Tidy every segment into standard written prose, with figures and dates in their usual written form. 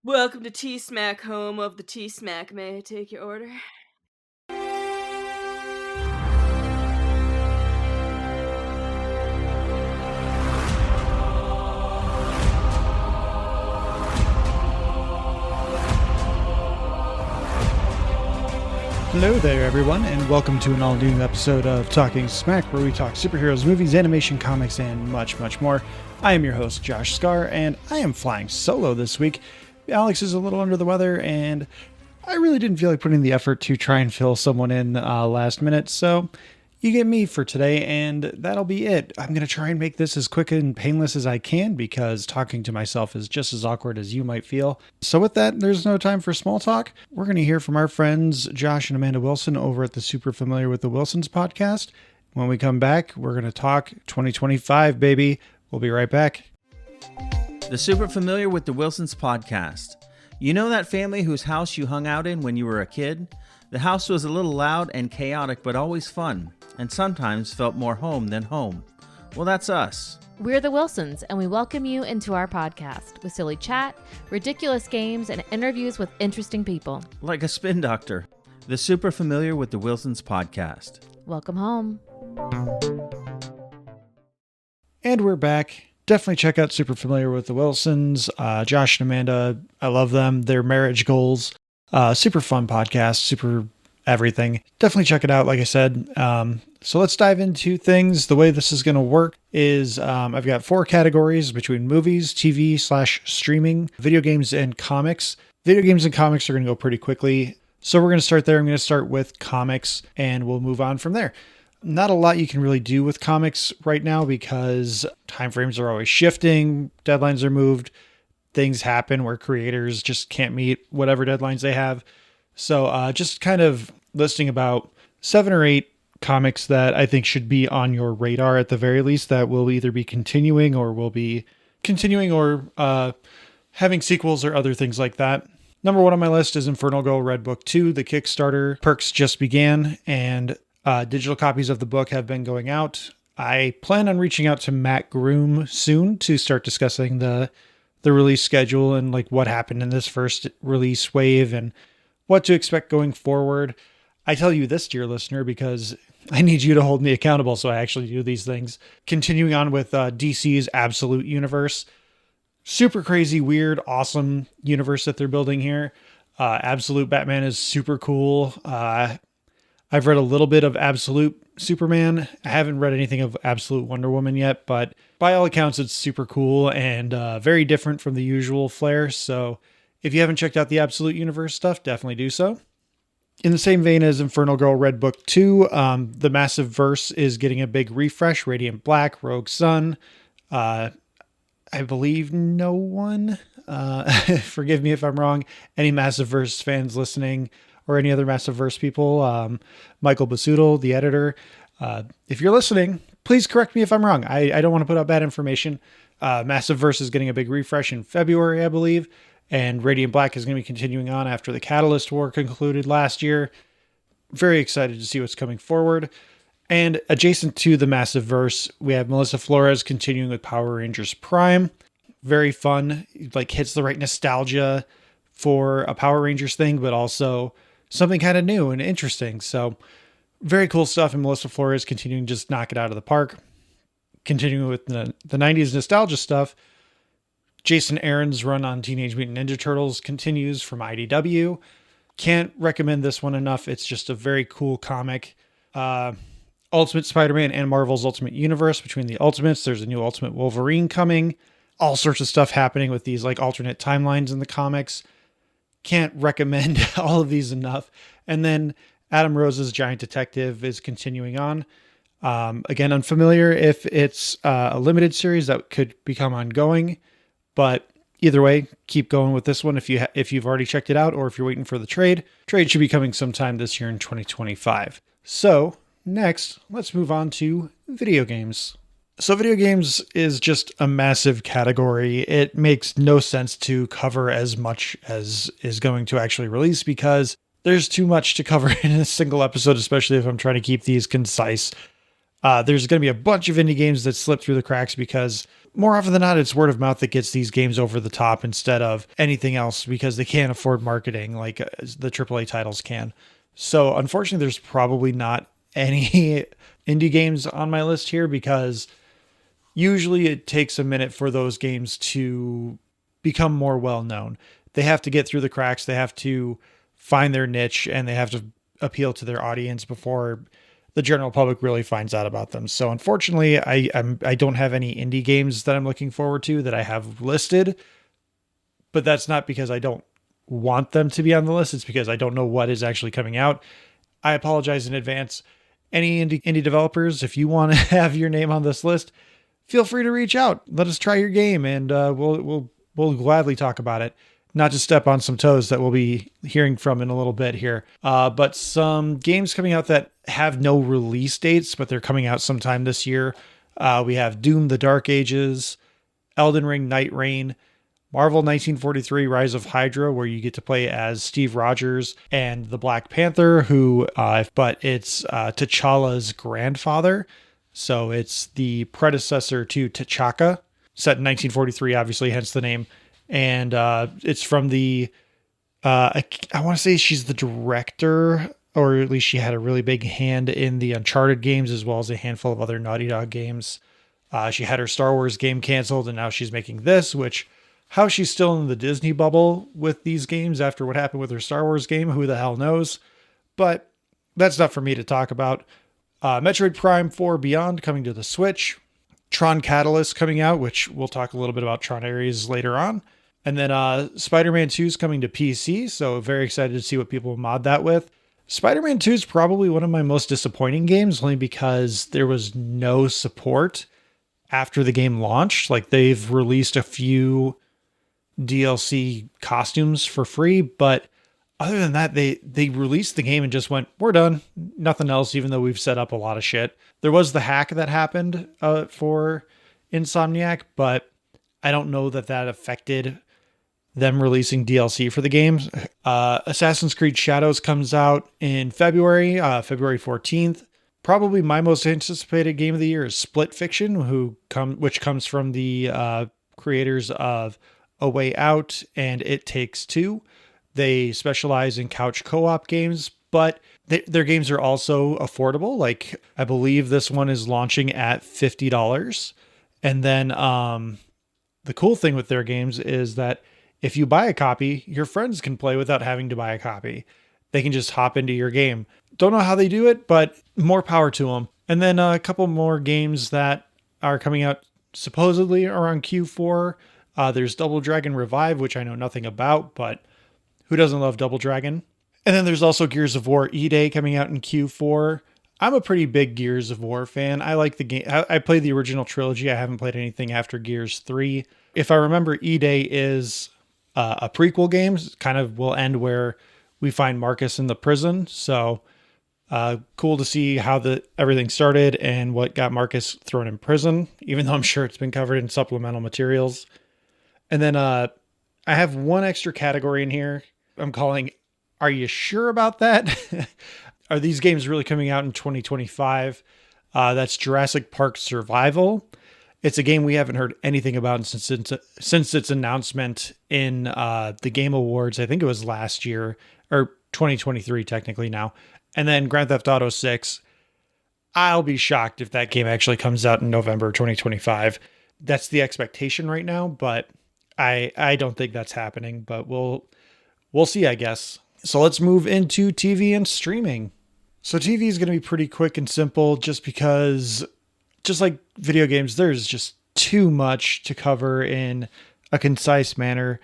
Welcome to T-Smack, home of the T-Smack. May I take your order? Hello there, everyone, and welcome to an all-new episode of Talking Smack, where we talk superheroes, movies, animation, comics, and much, much more. I am your host, Josh Scar, and I am flying solo this week. Alex is a little under the weather, and I really didn't feel like putting the effort to try and fill someone in last minute, so you get me for today, and that'll be it. I'm going to try and make this as quick and painless as I can, because talking to myself is just as awkward as you might feel. So with that, there's no time for small talk. We're going to hear from our friends Josh and Amanda Wilson over at the Super Familiar with the Wilsons podcast. When we come back, we're going to talk 2025, baby. We'll be right back. The Super Familiar with the Wilsons podcast. You know that family whose house you hung out in when you were a kid? The house was a little loud and chaotic, but always fun, and sometimes felt more home than home. Well, that's us. We're the Wilsons, and we welcome you into our podcast with silly chat, ridiculous games, and interviews with interesting people. Like a spin doctor. The Super Familiar with the Wilsons podcast. Welcome home. And we're back. Definitely check out Super Familiar with the Wilsons. Josh and Amanda, I love them. Their marriage goals. Super fun podcast, super everything. Definitely check it out, like I said. So let's dive into things. The way this is going to work is I've got 4 categories between movies, TV/streaming, video games, and comics. Video games and comics are going to go pretty quickly. So we're going to start there. I'm going to start with comics, and we'll move on from there. Not a lot you can really do with comics right now because timeframes are always shifting, deadlines are moved, things happen where creators just can't meet whatever deadlines they have. So just kind of listing about 7 or 8 comics that I think should be on your radar at the very least, that will either be continuing or having sequels or other things like that. Number 1 on my list is Infernal Girl Red Book 2. The Kickstarter perks just began, and digital copies of the book have been going out. I plan on reaching out to Matt Groom soon to start discussing the release schedule and like what happened in this first release wave and what to expect going forward. I tell you this, dear listener, because I need you to hold me accountable so I actually do these things. Continuing on with DC's Absolute Universe. Super crazy, weird, awesome universe that they're building here. Absolute Batman is super cool. I've read a little bit of Absolute Superman. I haven't read anything of Absolute Wonder Woman yet, but by all accounts, it's super cool and very different from the usual flair. So if you haven't checked out the Absolute Universe stuff, definitely do so. In the same vein as Infernal Girl Red Book 2, the Massive Verse is getting a big refresh. Radiant Black, Rogue Sun. I believe no one, forgive me if I'm wrong, any Massive Verse fans listening, or any other Massive Verse people, Michael Basuto, the editor. If you're listening, please correct me if I'm wrong. I don't want to put out bad information. Massive Verse is getting a big refresh in February, I believe, and Radiant Black is going to be continuing on after the Catalyst War concluded last year. Very excited to see what's coming forward. And adjacent to the Massive Verse, we have Melissa Flores continuing with Power Rangers Prime. Very fun, like hits the right nostalgia for a Power Rangers thing, but also something kind of new and interesting. So very cool stuff. And Melissa Flores continuing to just knock it out of the park. Continuing with the 90s nostalgia stuff, Jason Aaron's run on Teenage Mutant Ninja Turtles continues from IDW. Can't recommend this one enough. It's just a very cool comic. Ultimate Spider-Man and Marvel's Ultimate Universe. Between the Ultimates, there's a new Ultimate Wolverine coming. All sorts of stuff happening with these like alternate timelines in the comics. Can't recommend all of these enough. And then Adam Rose's Giant Detective is continuing on. Again, unfamiliar if it's a limited series that could become ongoing, but either way, keep going with this one if you've already checked it out, or if you're waiting for the trade. Trade should be coming sometime this year in 2025. So next, let's move on to video games. So video games is just a massive category. It makes no sense to cover as much as is going to actually release because there's too much to cover in a single episode, especially if I'm trying to keep these concise. There's going to be a bunch of indie games that slip through the cracks because more often than not, it's word of mouth that gets these games over the top instead of anything else because they can't afford marketing like the AAA titles can. So unfortunately, there's probably not any indie games on my list here because usually it takes a minute for those games to become more well known. They have to get through the cracks. They have to find their niche and they have to appeal to their audience before the general public really finds out about them. So unfortunately, I don't have any indie games that I'm looking forward to that I have listed, but that's not because I don't want them to be on the list. It's because I don't know what is actually coming out. I apologize in advance. Any indie developers, if you want to have your name on this list, feel free to reach out. Let us try your game, and we'll gladly talk about it. Not to step on some toes that we'll be hearing from in a little bit here, but some games coming out that have no release dates, but they're coming out sometime this year. We have Doom: The Dark Ages, Elden Ring: Night Reign, Marvel 1943 Rise of Hydra, where you get to play as Steve Rogers and the Black Panther, but it's T'Challa's grandfather. So it's the predecessor to T'Chaka, set in 1943, obviously, hence the name. And it's from I want to say she's the director, or at least she had a really big hand in the Uncharted games, as well as a handful of other Naughty Dog games. She had her Star Wars game canceled, and now she's making this, which... How she's still in the Disney bubble with these games after what happened with her Star Wars game, who the hell knows? But that's not for me to talk about. Metroid Prime 4 Beyond coming to the Switch. Tron Catalyst coming out, which we'll talk a little bit about Tron Ares later on. And then Spider-Man 2 is coming to PC, so very excited to see what people mod that with. Spider-Man 2 is probably one of my most disappointing games, only because there was no support after the game launched. Like, they've released a few DLC costumes for free, but other than that, they released the game and just went, we're done, nothing else, even though we've set up a lot of shit. There was the hack that happened for Insomniac, but I don't know that affected them releasing DLC for the games. Assassin's Creed Shadows comes out in February 14th. Probably my most anticipated game of the year is Split Fiction, which comes from the creators of A Way Out and It Takes Two. They specialize in couch co-op games, but their games are also affordable. Like, I believe this one is launching at $50. And then the cool thing with their games is that if you buy a copy, your friends can play without having to buy a copy. They can just hop into your game. Don't know how they do it, but more power to them. And then a couple more games that are coming out supposedly around Q4. There's Double Dragon Revive, which I know nothing about, but who doesn't love Double Dragon? And then there's also Gears of War E-Day coming out in Q4. I'm a pretty big Gears of War fan. I like the game. I played the original trilogy. I haven't played anything after Gears 3. If I remember, E-Day is a prequel game. Kind of will end where we find Marcus in the prison. So cool to see how everything started and what got Marcus thrown in prison, even though I'm sure it's been covered in supplemental materials. And then I have one extra category in here I'm calling, are you sure about that? Are these games really coming out in 2025? That's Jurassic Park Survival. It's a game we haven't heard anything about since its announcement in the Game Awards. I think it was last year, or 2023 technically now. And then Grand Theft Auto 6. I'll be shocked if that game actually comes out in November 2025. That's the expectation right now, but I don't think that's happening, but we'll see, I guess. So let's move into TV and streaming. So TV is going to be pretty quick and simple just because, just like video games, there's just too much to cover in a concise manner.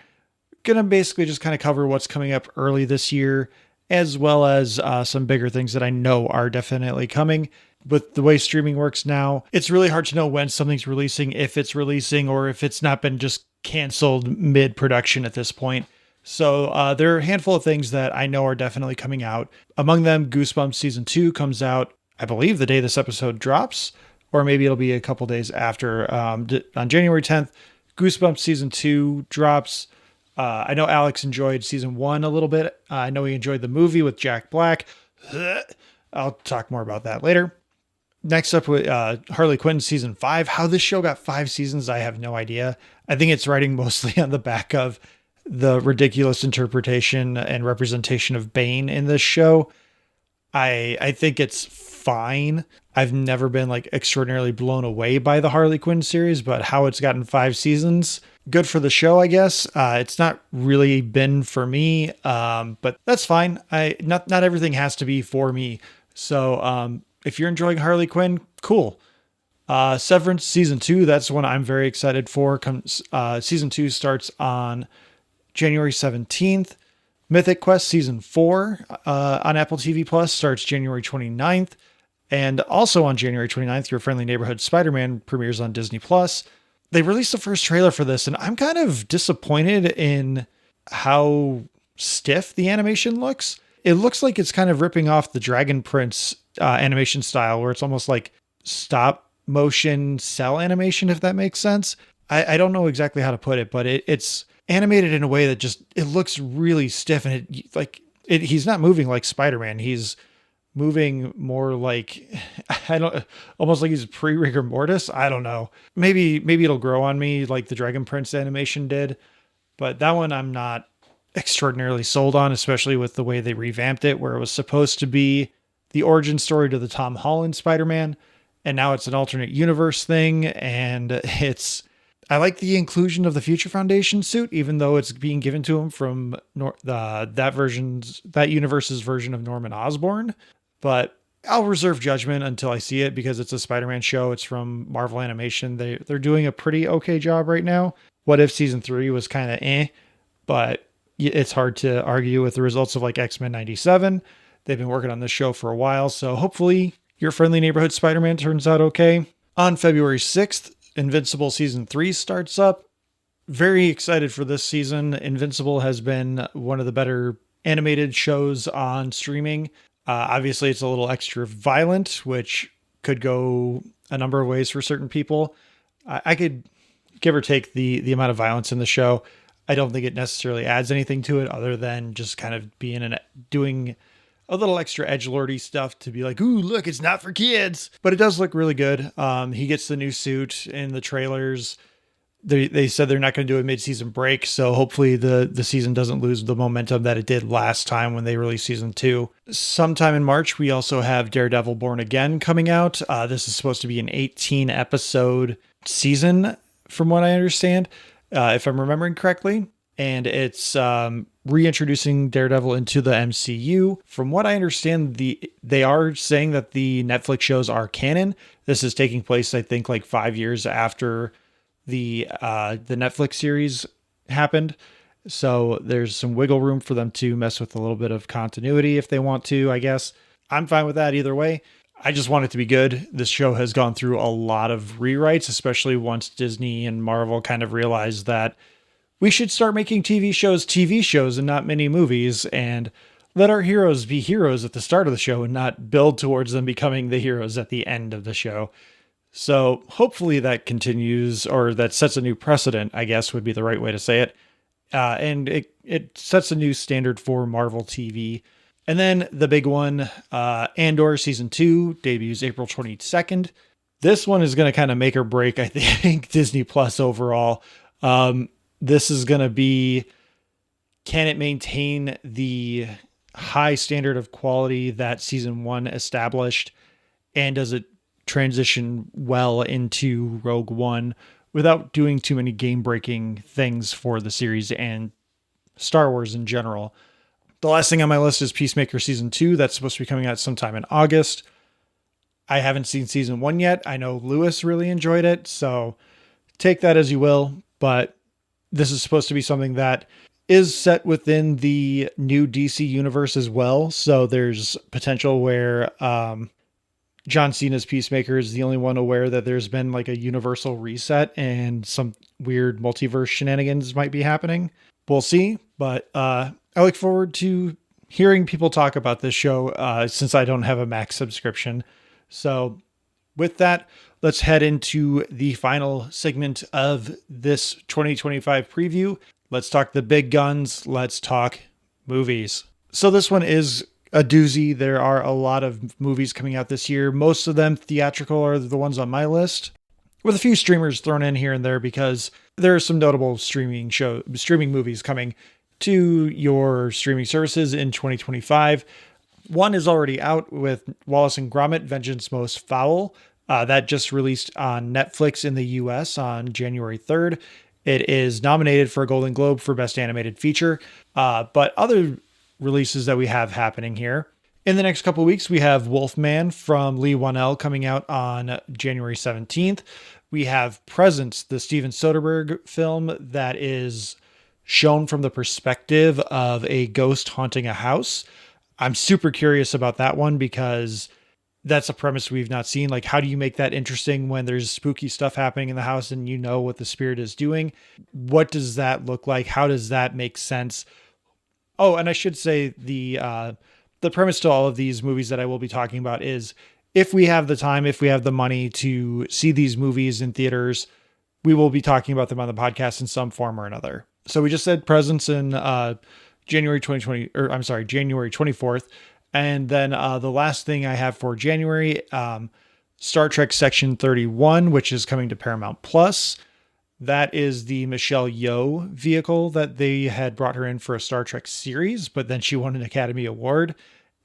Going to basically just kind of cover what's coming up early this year, as well as some bigger things that I know are definitely coming. With the way streaming works now, it's really hard to know when something's releasing, if it's releasing, or if it's not been just canceled mid-production at this point. So there are a handful of things that I know are definitely coming out. Among them, Goosebumps Season 2 comes out, I believe, the day this episode drops, or maybe it'll be a couple days after. On January 10th, Goosebumps Season 2 drops. I know Alex enjoyed Season 1 a little bit. I know he enjoyed the movie with Jack Black. I'll talk more about that later. Next up with Harley Quinn season 5. How this show got 5 seasons, I have no idea. I think it's riding mostly on the back of the ridiculous interpretation and representation of Bane in this show. I think it's fine. I've never been like extraordinarily blown away by the Harley Quinn series, but how it's gotten 5 seasons, good for the show, I guess. It's not really been for me, but that's fine. Not everything has to be for me. So if you're enjoying Harley Quinn, cool. Severance season 2, that's one I'm very excited for. Season 2 starts on January 17th. Mythic Quest season 4 on Apple TV Plus starts January 29th. And also on January 29th, Your Friendly Neighborhood Spider-Man premieres on Disney Plus. They released the first trailer for this, and I'm kind of disappointed in how stiff the animation looks. It looks like it's kind of ripping off the Dragon Prince animation style, where it's almost like stop motion cell animation, if that makes sense. I don't know exactly how to put it, but it's animated in a way that just, it looks really stiff, and he's not moving like Spider-Man. He's moving more like, almost like he's pre-rigor mortis. I don't know. Maybe it'll grow on me like the Dragon Prince animation did, but that one I'm not extraordinarily sold on, especially with the way they revamped it, where it was supposed to be the origin story to the Tom Holland Spider-Man, and now it's an alternate universe thing, and I like the inclusion of the Future Foundation suit, even though it's being given to him from that universe's version of Norman Osborn. But I'll reserve judgment until I see it, because it's a Spider-Man show. It's from Marvel Animation. They're doing a pretty okay job right now. What If season 3 was kind of but it's hard to argue with the results of like X-Men 97. They've been working on this show for a while, so hopefully Your Friendly Neighborhood Spider-Man turns out okay. On February 6th, Invincible season 3 starts up. Very excited for this season. Invincible has been one of the better animated shows on streaming. Obviously, it's a little extra violent, which could go a number of ways for certain people. I could give or take the amount of violence in the show. I don't think it necessarily adds anything to it other than just kind of doing a little extra edgelordy stuff to be like, ooh, look, it's not for kids. But it does look really good. He gets the new suit in the trailers. They said they're not going to do a mid-season break, so hopefully the season doesn't lose the momentum that it did last time when they released season 2. Sometime in March, we also have Daredevil Born Again coming out. This is supposed to be an 18-episode season, from what I understand, if I'm remembering correctly. And it's reintroducing Daredevil into the MCU. From what I understand, they are saying that the Netflix shows are canon. This is taking place, I think, like 5 years after the Netflix series happened. So there's some wiggle room for them to mess with a little bit of continuity if they want to, I guess. I'm fine with that either way. I just want it to be good. This show has gone through a lot of rewrites, especially once Disney and Marvel kind of realized that we should start making TV shows and not mini movies, and let our heroes be heroes at the start of the show and not build towards them becoming the heroes at the end of the show. So hopefully that continues, or that sets a new precedent, I guess would be the right way to say it. And it sets a new standard for Marvel TV. And then the big one, Andor Season 2 debuts April 22nd. This one is going to kind of make or break, I think, Disney Plus overall. This is going to be, can it maintain the high standard of quality that season 1 established? And does it transition well into Rogue One without doing too many game-breaking things for the series and Star Wars in general? The last thing on my list is Peacemaker Season 2. That's supposed to be coming out sometime in August. I haven't seen Season 1 yet. I know Lewis really enjoyed it, so take that as you will. But this is supposed to be something that is set within the new DC universe as well. So there's potential where John Cena's Peacemaker is the only one aware that there's been like a universal reset and some weird multiverse shenanigans might be happening. We'll see. But I look forward to hearing people talk about this show since I don't have a Max subscription. So with that, let's head into the final segment of this 2025 preview. Let's talk the big guns. Let's talk movies. So this one is a doozy. There are a lot of movies coming out this year. Most of them theatrical are the ones on my list, with a few streamers thrown in here and there because there are some notable streaming movies coming to your streaming services in 2025. One is already out with Wallace and Gromit: Vengeance Most Foul. That just released on Netflix in the US on January 3rd. It is nominated for a Golden Globe for Best Animated Feature. But other releases that we have happening here. In the next couple of weeks, we have Wolfman from Lee Wanell coming out on January 17th. We have Presence, the Steven Soderbergh film that is shown from the perspective of a ghost haunting a house. I'm super curious about that one because that's a premise we've not seen. Like, how do you make that interesting when there's spooky stuff happening in the house and you know what the spirit is doing? What does that look like? How does that make sense? Oh, and I should say the premise to all of these movies that I will be talking about is if we have the time, if we have the money to see these movies in theaters, we will be talking about them on the podcast in some form or another. So we just said Presence in January 24th. And then the last thing I have for January, Star Trek Section 31, which is coming to Paramount Plus. That is the Michelle Yeoh vehicle that they had brought her in for a Star Trek series, but then she won an Academy Award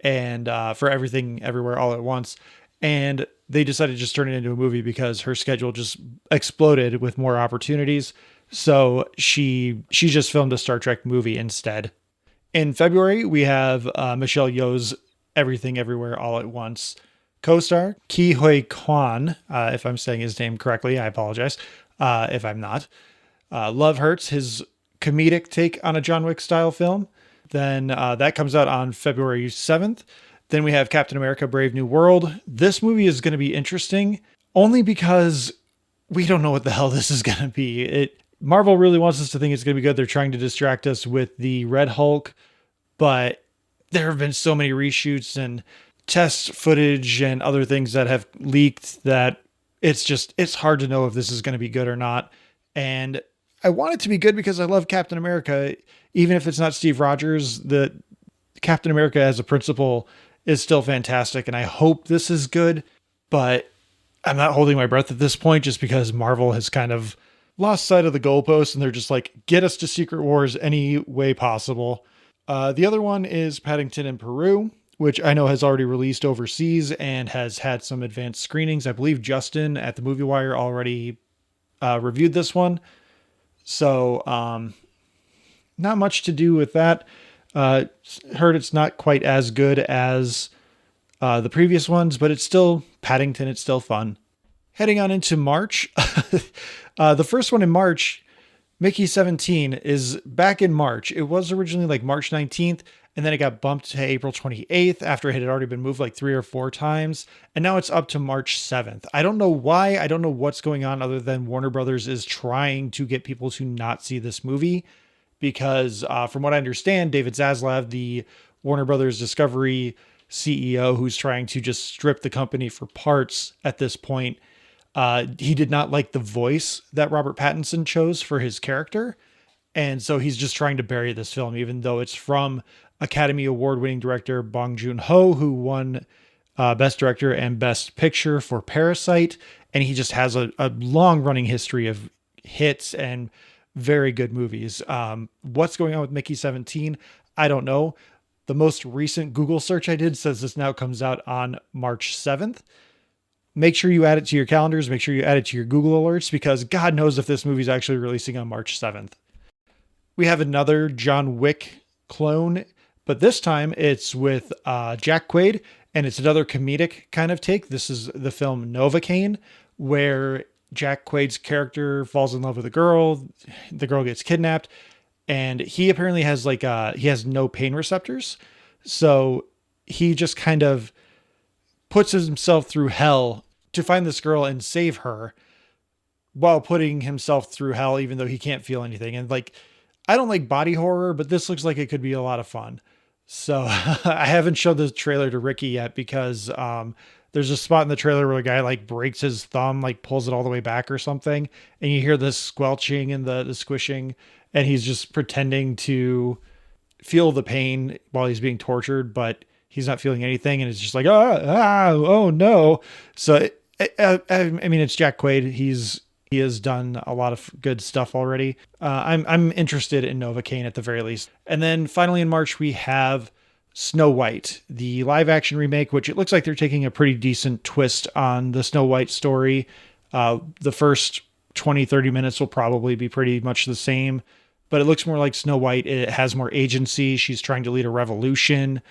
and for Everything Everywhere All at Once. And they decided to just turn it into a movie because her schedule just exploded with more opportunities. So she just filmed a Star Trek movie instead. In February, we have Michelle Yeoh's Everything Everywhere All at Once co-star, Ki Hoi Kwan. If I'm saying his name correctly, I apologize if I'm not. Love Hurts, his comedic take on a John Wick style film. Then that comes out on February 7th. Then we have Captain America Brave New World. This movie is going to be interesting only because we don't know what the hell this is going to be. Marvel really wants us to think it's going to be good. They're trying to distract us with the Red Hulk, but there have been so many reshoots and test footage and other things that have leaked that it's hard to know if this is going to be good or not. And I want it to be good because I love Captain America. Even if it's not Steve Rogers, the Captain America as a principal is still fantastic. And I hope this is good, but I'm not holding my breath at this point just because Marvel has kind of lost sight of the goalposts and they're just like, get us to Secret Wars any way possible. The other one is Paddington in Peru, which I know has already released overseas and has had some advanced screenings. I believe Justin at the Movie Wire already reviewed this one. So not much to do with that. Heard it's not quite as good as the previous ones, but it's still Paddington. It's still fun. Heading on into March, the first one in March, Mickey 17, is back in March. It was originally like March 19th, and then it got bumped to April 28th after it had already been moved like 3 or 4 times. And now it's up to March 7th. I don't know why. I don't know what's going on other than Warner Brothers is trying to get people to not see this movie. Because from what I understand, David Zaslav, the Warner Brothers Discovery CEO, who's trying to just strip the company for parts at this point, he did not like the voice that Robert Pattinson chose for his character. And so he's just trying to bury this film, even though it's from Academy Award-winning director Bong Joon-ho, who won Best Director and Best Picture for Parasite. And he just has a long-running history of hits and very good movies. What's going on with Mickey 17? I don't know. The most recent Google search I did says this now comes out on March 7th. Make sure you add it to your calendars. Make sure you add it to your Google alerts because God knows if this movie's actually releasing on March 7th. We have another John Wick clone, but this time it's with Jack Quaid, and it's another comedic kind of take. This is the film Novocaine, where Jack Quaid's character falls in love with a girl. The girl gets kidnapped, and he apparently has he has no pain receptors. So he just kind of puts himself through hell to find this girl and save her while putting himself through hell, even though he can't feel anything. And I don't like body horror, but this looks like it could be a lot of fun. So I haven't showed the trailer to Ricky yet because there's a spot in the trailer where a guy breaks his thumb, pulls it all the way back or something. And you hear the squelching and the squishing, and he's just pretending to feel the pain while he's being tortured, but he's not feeling anything, and it's just like, oh no. So I mean, it's Jack Quaid. He has done a lot of good stuff already. I'm interested in Novocaine at the very least. And then finally in March we have Snow White, the live action remake, which it looks like they're taking a pretty decent twist on the Snow White story. The first 20-30 minutes will probably be pretty much the same, but it looks more like Snow White. It has more agency. She's trying to lead a revolution.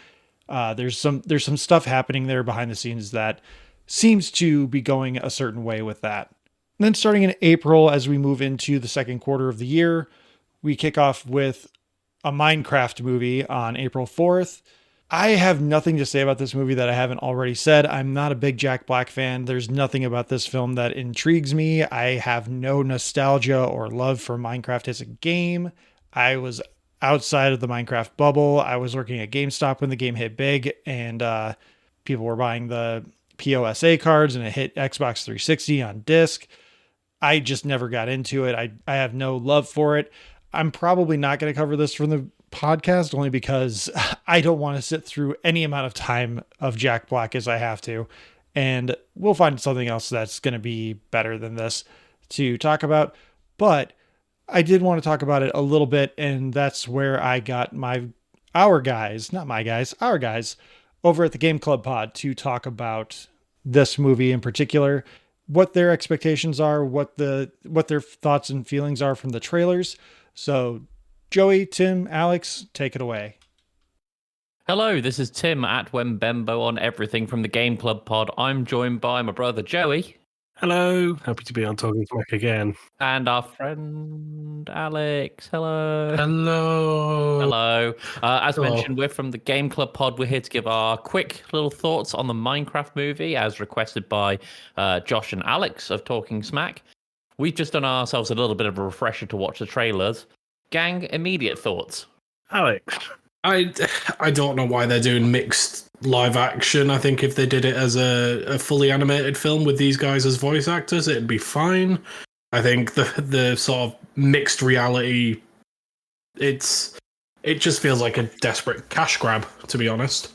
There's some stuff happening there behind the scenes that seems to be going a certain way with that. And then starting in April, as we move into the second quarter of the year, we kick off with a Minecraft movie on April 4th. I have nothing to say about this movie that I haven't already said. I'm not a big Jack Black fan. There's nothing about this film that intrigues me. I have no nostalgia or love for Minecraft as a game. I was outside of the Minecraft bubble. I was working at GameStop when the game hit big, and people were buying the POSA cards, and it hit Xbox 360 on disc. I just never got into it. I have no love for it. I'm probably not going to cover this from the podcast only because I don't want to sit through any amount of time of Jack Black as I have to. And we'll find something else that's going to be better than this to talk about. But I did want to talk about it a little bit, and that's where I got our guys over at the Game Club Pod to talk about this movie in particular, what their expectations are, what their thoughts and feelings are from the trailers. So Joey, Tim, Alex, take it away. Hello, this is Tim at Wembembo on everything from the Game Club Pod. I'm joined by my brother Joey. Hello, happy to be on Talking Smack again. And our friend Alex. Hello. Hello. Hello. As Hello. mentioned, we're from the Game Club Pod. We're here to give our quick little thoughts on the Minecraft movie, as requested by Josh and Alex of Talking Smack. We've just done ourselves a little bit of a refresher to watch the trailers. Gang, immediate thoughts. Alex. I don't know why they're doing mixed live action. I think if they did it as a fully animated film with these guys as voice actors, it'd be fine. I think the sort of mixed reality, it just feels like a desperate cash grab, to be honest.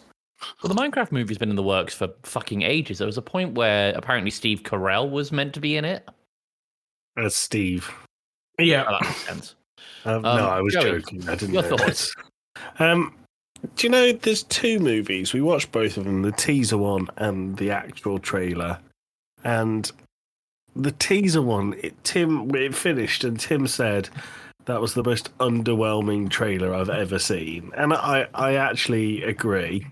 Well, the Minecraft movie's been in the works for fucking ages. There was a point where apparently Steve Carell was meant to be in it. As Steve. Yeah. Oh, that makes sense. No, I was Joey, joking. I didn't your know thoughts? this. Do you know there's two movies? We watched both of them, the teaser one and the actual trailer. And the teaser one, it finished and Tim said that was the most underwhelming trailer I've ever seen. And I actually agree.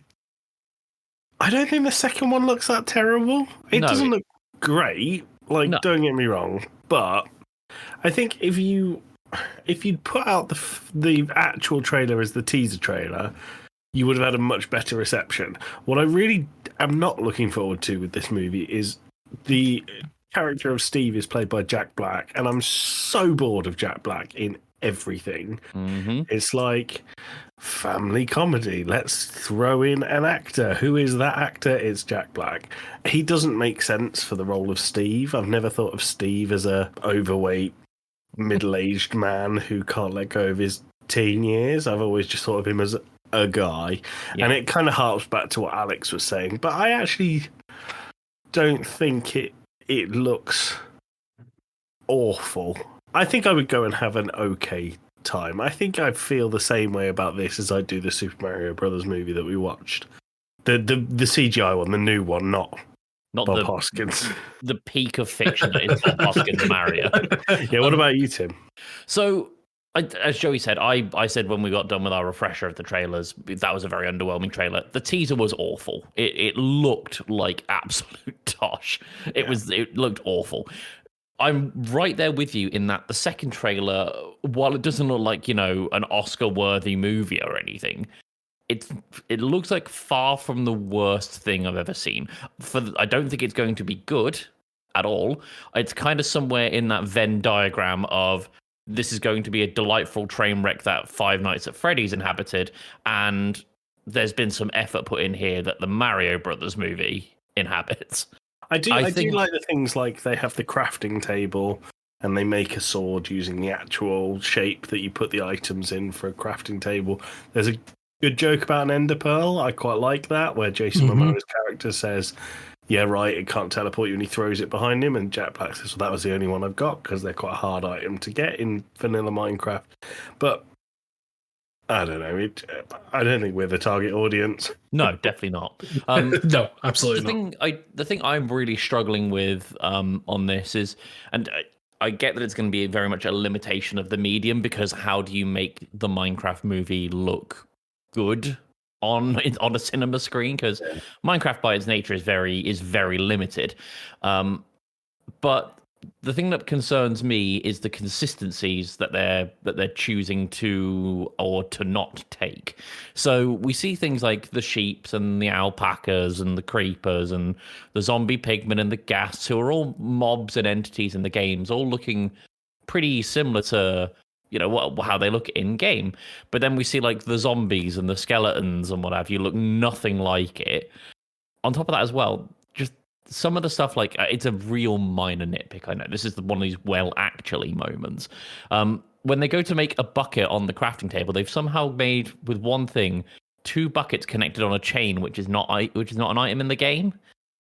I don't think the second one looks that terrible. It doesn't look great. Don't get me wrong. But I think if you'd put out the actual trailer as the teaser trailer, you would have had a much better reception. What I really am not looking forward to with this movie is the character of Steve is played by Jack Black, and I'm so bored of Jack Black in everything. Mm-hmm. It's like family comedy. Let's throw in an actor. Who is that actor? It's Jack Black. He doesn't make sense for the role of Steve. I've never thought of Steve as a overweight, middle-aged man who can't let go of his teen years. I've always just thought of him as a guy. Yeah. And it kind of harps back to what Alex was saying. But I actually don't think it looks awful. I think I would go and have an okay time. I think I feel the same way about this as I do the Super Mario Brothers movie that we watched. The CGI one, the new one, not Bob Hoskins. The peak of fiction that is Bob Hoskins Mario. Yeah, what about you, Tim? So, as Joey said, I said when we got done with our refresher of the trailers, that was a very underwhelming trailer. The teaser was awful. It looked like absolute tosh. It looked awful. I'm right there with you in that the second trailer, while it doesn't look like, an Oscar-worthy movie or anything, it looks like far from the worst thing I've ever seen. I don't think it's going to be good at all. It's kind of somewhere in that Venn diagram of this is going to be a delightful train wreck that Five Nights at Freddy's inhabited, and there's been some effort put in here that the Mario Brothers movie inhabits. I do like the things like they have the crafting table and they make a sword using the actual shape that you put the items in for a crafting table. There's a good joke about an ender pearl. I quite like that, where Jason Momoa's character says, "Yeah, right, it can't teleport you," and he throws it behind him, and Jack Black says, "Well, that was the only one I've got," because they're quite a hard item to get in vanilla Minecraft. But I don't know. I don't think we're the target audience. No, definitely not. No, absolutely not. The thing I'm really struggling with on this is, and I get that it's going to be very much a limitation of the medium, because how do you make the Minecraft movie look good on a cinema screen? Because Minecraft by its nature is very limited. But the thing that concerns me is the consistencies that they're choosing to or to not take. So we see things like the sheeps and the alpacas and the creepers and the zombie pigmen and the ghasts, who are all mobs and entities in the games, all looking pretty similar to, you know, how they look in game. But then we see like the zombies and the skeletons and what have you look nothing like it. On top of that as well, just some of the stuff, like, it's a real minor nitpick. I know this is one of these actually moments. When they go to make a bucket on the crafting table, they've somehow made, with one thing, 2 buckets connected on a chain, which is not an item in the game.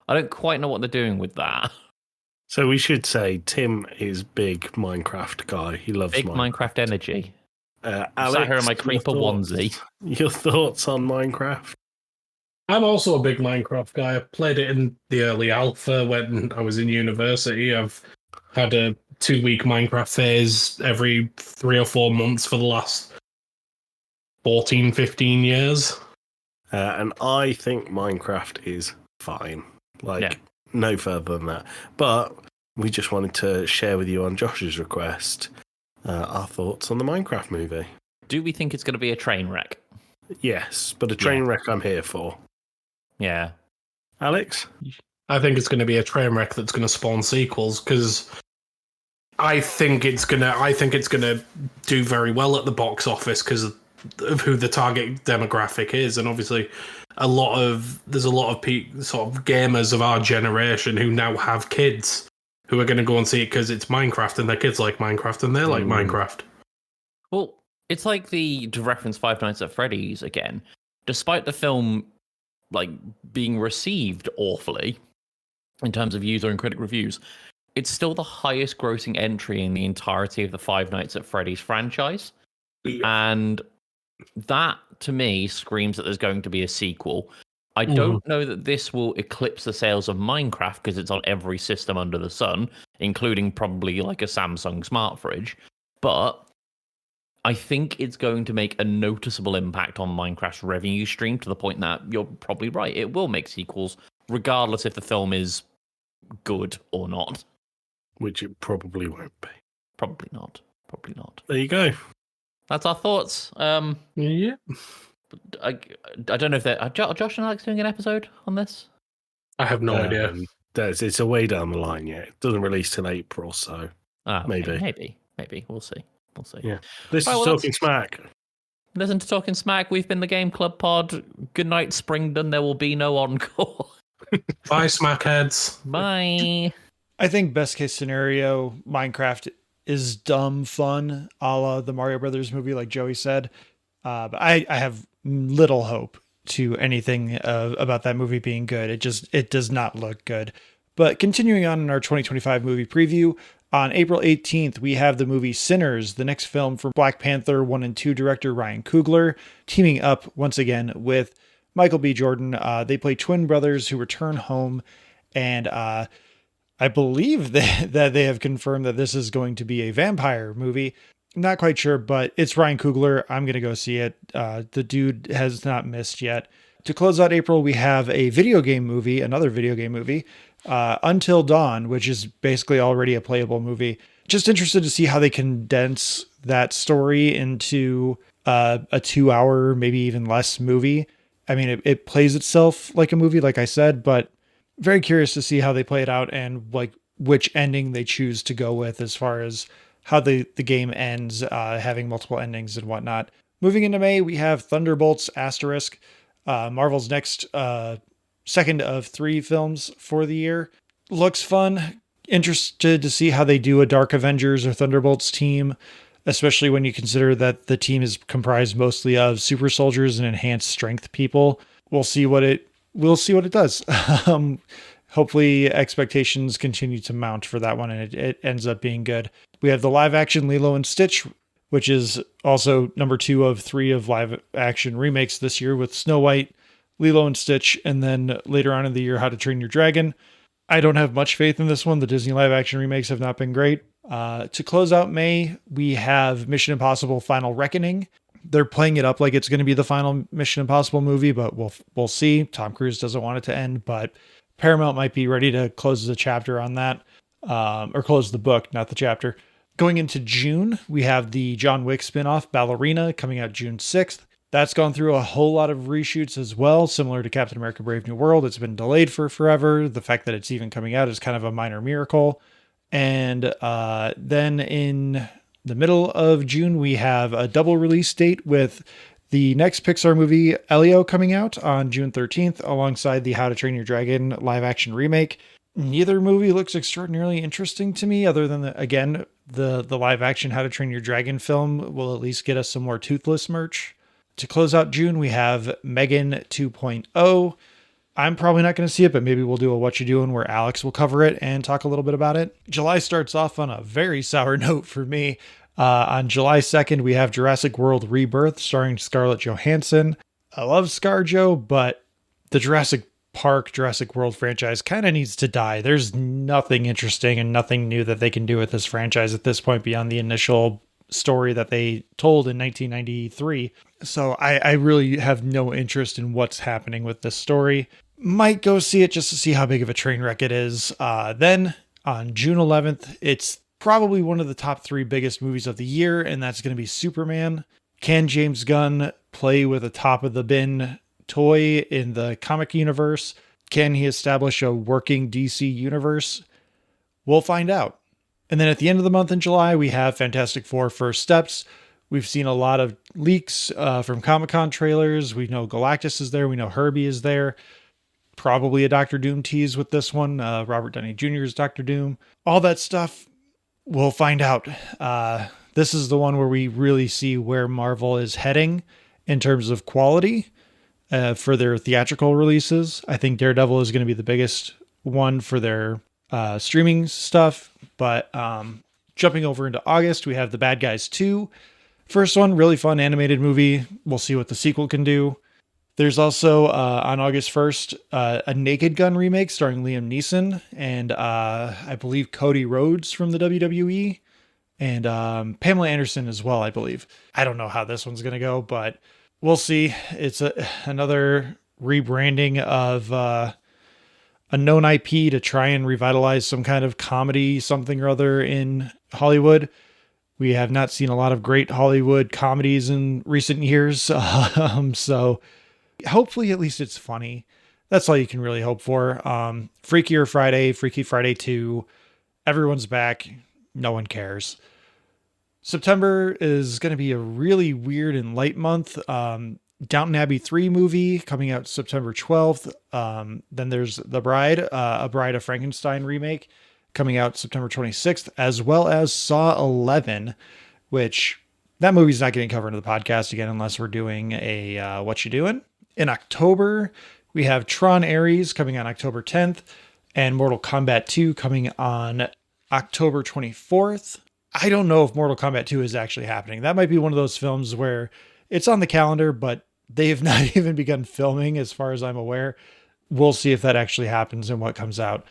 I don't quite know what they're doing with that. So we should say Tim is big Minecraft guy. He loves Big Minecraft energy. Alex, Sat here in my creeper onesie. Your thoughts on Minecraft? I'm also a big Minecraft guy. I played it in the early alpha when I was in university. I've had a 2-week Minecraft phase every 3 or 4 months for the last 14, 15 years. And I think Minecraft is fine. Yeah. No further than that. But we just wanted to share with you on Josh's request our thoughts on the Minecraft movie. Do we think it's going to be a train wreck? Yes, but a train wreck I'm here for. Yeah. Alex? I think it's going to be a train wreck that's going to spawn sequels, because I think it's going to do very well at the box office because of who the target demographic is, and obviously there's a lot of sort of gamers of our generation who now have kids who are going to go and see it because it's Minecraft and their kids like Minecraft and they like Minecraft. Well, it's like to reference Five Nights at Freddy's again. Despite the film like being received awfully in terms of user and critic reviews, it's still the highest grossing entry in the entirety of the Five Nights at Freddy's franchise. Yeah. And that, to me, screams that there's going to be a sequel. I don't know that this will eclipse the sales of Minecraft because it's on every system under the sun, including probably like a Samsung smart fridge. But I think it's going to make a noticeable impact on Minecraft's revenue stream, to the point that you're probably right. It will make sequels, regardless if the film is good or not. Which it probably won't be. Probably not. Probably not. There you go. That's our thoughts. Yeah. I don't know if are Josh and Alex doing an episode on this? I have no idea. It's a way down the line yet. It doesn't release till April, so Maybe. We'll see. Yeah. This Right, is well, Talking Smack. Listen to Talking Smack. We've been the Game Club Pod. Good night, Springdon. There will be no encore. Bye, smackheads. Bye. I think best case scenario, Minecraft is dumb fun, a la the Mario Brothers movie, like Joey said. But I have little hope to anything about that movie being good. It does not look good. But continuing on in our 2025 movie preview, on April 18th, we have the movie Sinners, the next film from Black Panther 1 and 2 director Ryan Coogler, teaming up once again with Michael B. Jordan. They play twin brothers who return home, and I believe that they have confirmed that this is going to be a vampire movie. I'm not quite sure, but it's Ryan Coogler. I'm going to go see it. The dude has not missed yet. To close out April, we have a another video game movie, Until Dawn, which is basically already a playable movie. Just interested to see how they condense that story into a 2-hour, maybe even less movie. I mean, it plays itself like a movie, like I said, but very curious to see how they play it out and like which ending they choose to go with as far as how the game ends, having multiple endings and whatnot. Moving into May, we have Thunderbolts **, Marvel's next second of 3 films for the year. Looks fun. Interested to see how they do a Dark Avengers or Thunderbolts team. especially when you consider that the team is comprised mostly of super soldiers and enhanced strength people. We'll see what it does. Hopefully expectations continue to mount for that one and it ends up being good. We have the live action Lilo and Stitch, which is also number 2 of 3 of live action remakes this year with Snow White, Lilo and Stitch, and then later on in the year, How to Train Your Dragon. I don't have much faith in this one. The Disney live action remakes have not been great. To close out May, we have Mission Impossible Final Reckoning. They're playing it up like it's going to be the final Mission Impossible movie, but we'll see. Tom Cruise doesn't want it to end, but Paramount might be ready to close the chapter on that, or close the book, not the chapter. Going into June, we have the John Wick spinoff, Ballerina, coming out June 6th. That's gone through a whole lot of reshoots as well, similar to Captain America Brave New World. It's been delayed for forever. The fact that it's even coming out is kind of a minor miracle. And then in the middle of June, we have a double release date with the next Pixar movie, Elio, coming out on June 13th, alongside the How to Train Your Dragon live action remake. Neither movie looks extraordinarily interesting to me, other than, the live action How to Train Your Dragon film will at least get us some more Toothless merch. To close out June, we have Megan 2.0. I'm probably not going to see it, but maybe we'll do a What You Doing where Alex will cover it and talk a little bit about it. July starts off on a very sour note for me. On July 2nd, we have Jurassic World Rebirth starring Scarlett Johansson. I love ScarJo, but the Jurassic World franchise kind of needs to die. There's nothing interesting and nothing new that they can do with this franchise at this point beyond the initial story that they told in 1993. So I really have no interest in what's happening with this story. Might go see it just to see how big of a train wreck it is. Then on June 11th, it's probably one of the top 3 biggest movies of the year, and that's going to be Superman. Can James Gunn play with a top of the bin toy in the comic universe? Can he establish a working DC universe? We'll find out. And then at the end of the month in July, we have Fantastic Four First Steps. We've seen a lot of leaks from Comic-Con trailers. We know Galactus is there. We know Herbie is there. Probably a Doctor Doom tease with this one. Robert Downey Jr. is Doctor Doom. All that stuff, we'll find out. This is the one where we really see where Marvel is heading in terms of quality for their theatrical releases. I think Daredevil is going to be the biggest one for their streaming stuff. But jumping over into August, we have The Bad Guys 2. First one, really fun animated movie. We'll see what the sequel can do. There's also, on August 1st, a Naked Gun remake starring Liam Neeson and I believe Cody Rhodes from the WWE and Pamela Anderson as well, I believe. I don't know how this one's going to go, but we'll see. It's another rebranding of a known IP to try and revitalize some kind of comedy, something or other in Hollywood. We have not seen a lot of great Hollywood comedies in recent years. So hopefully at least it's funny. That's all you can really hope for. Freaky Friday 2. Everyone's back. No one cares. September is going to be a really weird and light month. Downton Abbey 3 movie coming out September 12th. Then there's The Bride, a Bride of Frankenstein remake coming out September 26th, as well as Saw 11, which that movie's not getting covered in the podcast again unless we're doing a What You Doing. In October, we have Tron Ares coming on October 10th and Mortal Kombat 2 coming on October 24th. I don't know if Mortal Kombat 2 is actually happening. That might be one of those films where it's on the calendar, but they have not even begun filming as far as I'm aware. We'll see if that actually happens and what comes out.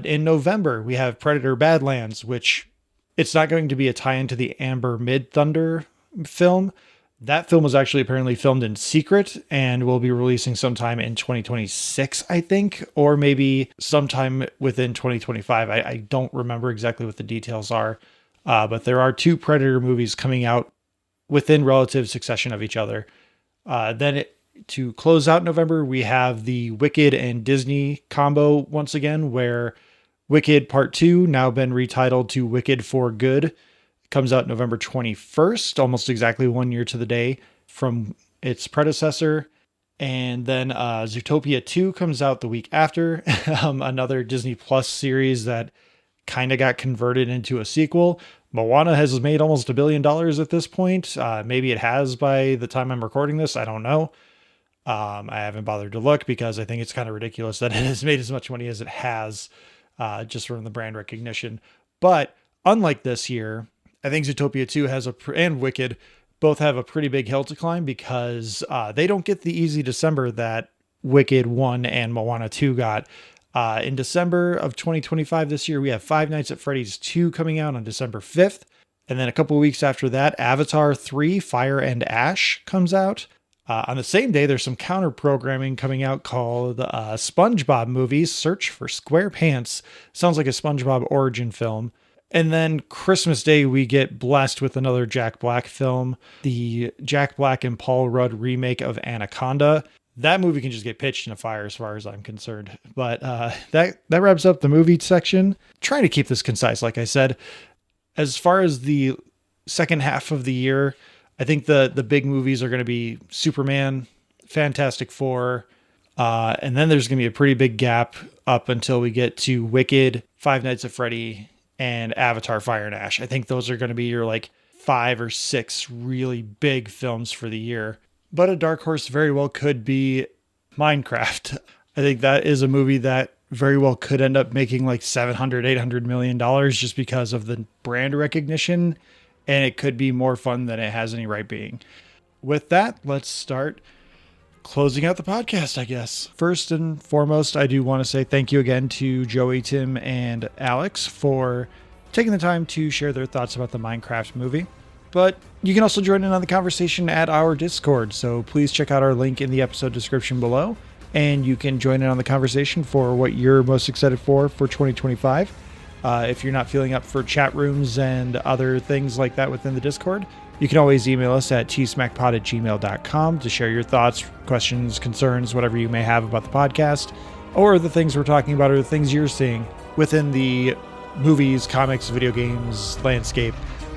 In November, we have Predator Badlands, which it's not going to be a tie-in to the Amber Mid-Thunder film. That film was actually apparently filmed in secret and will be releasing sometime in 2026, I think, or maybe sometime within 2025. I don't remember exactly what the details are, but there are 2 Predator movies coming out within relative succession of each other. To close out November, we have the Wicked and Disney combo once again, where Wicked Part 2, now been retitled to Wicked for Good, comes out November 21st, almost exactly 1 year to the day from its predecessor. And then Zootopia 2 comes out the week after, another Disney Plus series that kind of got converted into a sequel. Moana has made almost $1 billion at this point. Maybe it has by the time I'm recording this. I don't know. I haven't bothered to look because I think it's kind of ridiculous that it has made as much money as it has, just from the brand recognition. But unlike this year, I think Zootopia 2 and Wicked both have a pretty big hill to climb because they don't get the easy December that Wicked 1 and Moana 2 got. In December of 2025 this year, we have Five Nights at Freddy's 2 coming out on December 5th. And then a couple of weeks after that, Avatar 3 Fire and Ash comes out. On the same day, there's some counter programming coming out called SpongeBob Movies Search for SquarePants. Sounds like a SpongeBob origin film. And then Christmas Day, we get blessed with another Jack Black film, the Jack Black and Paul Rudd remake of Anaconda. That movie can just get pitched in a fire as far as I'm concerned. But that wraps up the movie section. Trying to keep this concise, like I said. As far as the second half of the year, I think the big movies are going to be Superman, Fantastic Four, and then there's going to be a pretty big gap up until we get to Wicked, Five Nights at Freddy, and Avatar Fire and Ash. I think those are going to be your like 5 or 6 really big films for the year. But a dark horse very well could be Minecraft. I think that is a movie that very well could end up making like $700-800 million just because of the brand recognition. And it could be more fun than it has any right being. With that, let's start closing out the podcast, I guess. First and foremost, I do want to say thank you again to Joey, Tim, and Alex for taking the time to share their thoughts about the Minecraft movie. But you can also join in on the conversation at our Discord, so please check out our link in the episode description below, and you can join in on the conversation for what you're most excited for 2025. If you're not feeling up for chat rooms and other things like that within the Discord, you can always email us at tsmackpod@gmail.com to share your thoughts, questions, concerns, whatever you may have about the podcast, or the things we're talking about, or the things you're seeing within the movies, comics, video games landscape.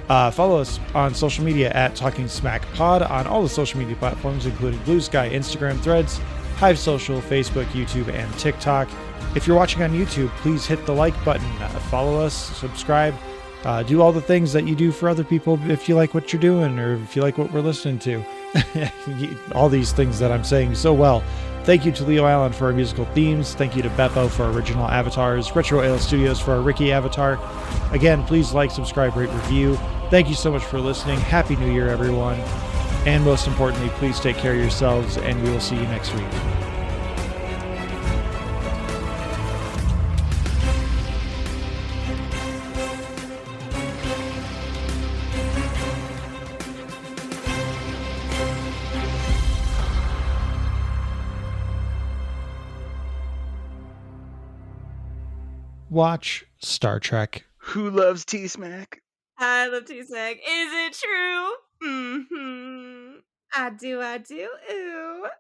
Follow us on social media at Talking Smack Pod on all the social media platforms, including Blue Sky, Instagram, Threads, Hive Social, Facebook, YouTube, and TikTok. If you're watching on YouTube, please hit the like button, follow us, subscribe, do all the things that you do for other people if you like what you're doing or if you like what we're listening to. All these things that I'm saying so well. Thank you to Leo Allen for our musical themes. Thank you to Beppo for our original avatars. Retro Ale Studios for our Ricky avatar. Again, please like, subscribe, rate, review. Thank you so much for listening. Happy New Year, everyone. And most importantly, please take care of yourselves, and we will see you next week. Watch Star Trek. Who loves T-Smack? I love T-Smack. Is it true? Mm-hmm. I do, ooh.